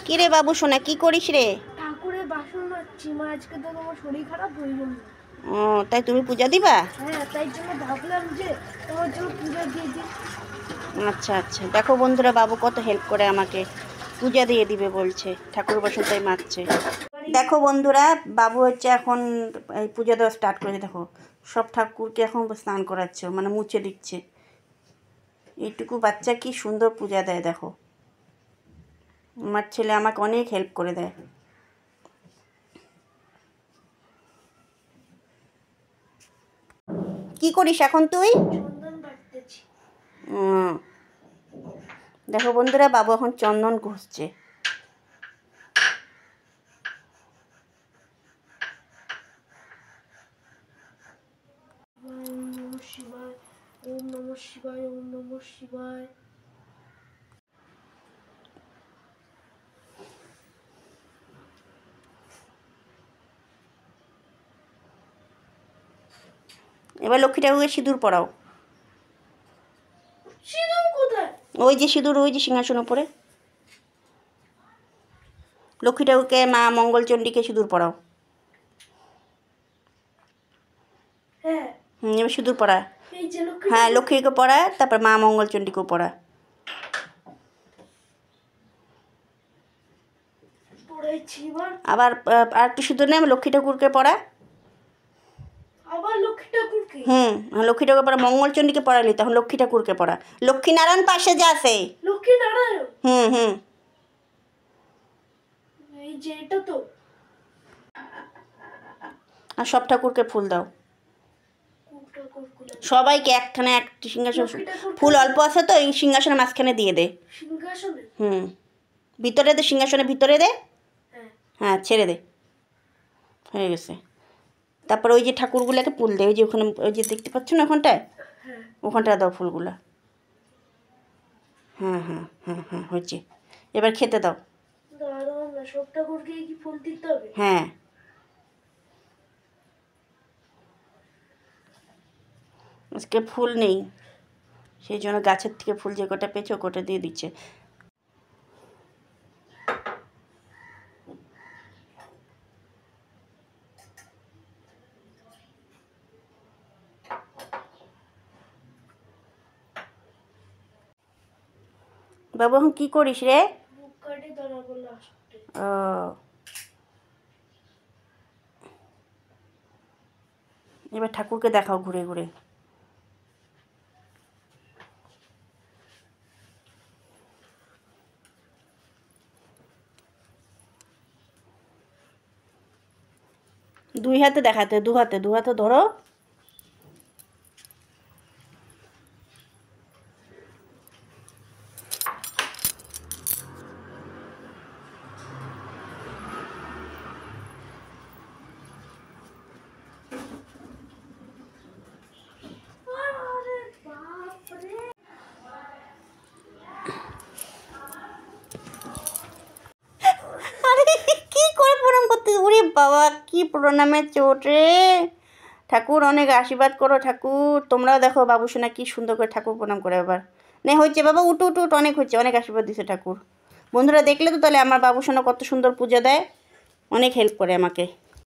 কি রে বাবু সোনা, কি করিস রে? ঠাকুরের বাসন মাজছি মা, আজকে তো তোমার শরীর খারাপ হয়ে গেল। ও তাই তুমি পূজা দিবা? হ্যাঁ, তাই জন্য ভাবলাম যে তোমার জন্য পূজা দিয়ে দিই। আচ্ছা আচ্ছা, দেখো বন্ধুরা বাবু কত হেল্প করে আমাকে, পূজা দিয়ে দিবে বলছে, ঠাকুর বাসন তাই মাজছে। দেখো বন্ধুরা বাবু হচ্ছে এখন এই পূজা দেওয়া স্টার্ট করেছে। দেখো সব ঠাকুরকে এখন স্নান করাচ্ছে, মানে মুছে দিচ্ছে। এইটুকু বাচ্চা কি সুন্দর পূজা দেয় দেখো। আমার ছেলে আমাকে অনেক হেল্প করে দেয়। কি করিস এখন তুই? চন্দন বাটতেছি। দেখো বন্ধুরা বাবু এখন চন্দন ঘষছে। ওম নমঃ শিবায়, ওম নমঃ শিবায়, ওম নমঃ শিবায়। এবার লক্ষ্মী ঠাকুরকে সিঁদুর পরাও। সিঁদুর কোথায়? ওই যে সিঁদুর, ওই যে সিংহাসন উপরে। লক্ষ্মী ঠাকুরকে মা মঙ্গলচণ্ডীকে সিঁদুর পরাও। হ্যাঁ। এবার সিঁদুর পরা। এই যে লক্ষ্মী। হ্যাঁ লক্ষ্মীকে পরা, তারপর মা মঙ্গলচণ্ডীকেও পরা। পড়াইছি এবার। আবার আর একটু সিঁদুর নেই, লক্ষ্মী ঠাকুরকে পরা। আবার লক্ষ্মী ঠাকুরকে? লক্ষ্মী ঠাকুর পরা, মঙ্গলচণ্ডীকে পড়ালি, তখন লক্ষ্মী ঠাকুরকে পড়া। লক্ষ্মীনারায়ণ পাশে যা আছে। লক্ষ্মী নারায়ণ? হুম। এই যে এটা তো। আর সব ঠাকুরকে ফুল দাও, সবাইকে একখানে একটি সিংহাসন। ফুল অল্প আছে তো, এই সিংহাসনের মাঝখানে দিয়ে দে। সিংহাসনে? ভিতরে দে, সিংহাসনের ভিতরে দে। হ্যাঁ। হ্যাঁ ছেড়ে দে, হয়ে গেছে। তারপর ওই যে ঠাকুরগুলোকে ফুল দে, ওই যে ওখানে, ওই যে দেখতে পাচ্ছ না ওখানটায়, ওখানটায় দাও ফুলগুলা। হ্যাঁ হয়েছে, এবার খেতে দাও। সব ঠাকুরকে কি ফুল দিতে হবে? হ্যাঁ, আজকে ফুল নেই, সেই জন্য গাছের থেকে ফুল যে কটা পেয়েছে ও কটা দিয়ে দিচ্ছে। বাবু এখন কি করিস রে? ও এবার ঠাকুরকে দেখাও ঘুরে ঘুরে। দুই হাতে দেখাতে, দু হাতে ধরো। কি করে প্রণাম করতে? ওরে বাবা, কি প্রণামের চোট রে। ঠাকুর অনেক আশীর্বাদ করো ঠাকুর। তোমরাও দেখো বাবু সোনা কি সুন্দর করে ঠাকুর প্রণাম করে। এবার নে হয়েছে বাবা, উঠ, অনেক হচ্ছে, অনেক আশীর্বাদ দিছে ঠাকুর। বন্ধুরা দেখলে তো তাহলে আমার বাবু সোনা কত সুন্দর পূজা দেয়, অনেক হেল্প করে আমাকে।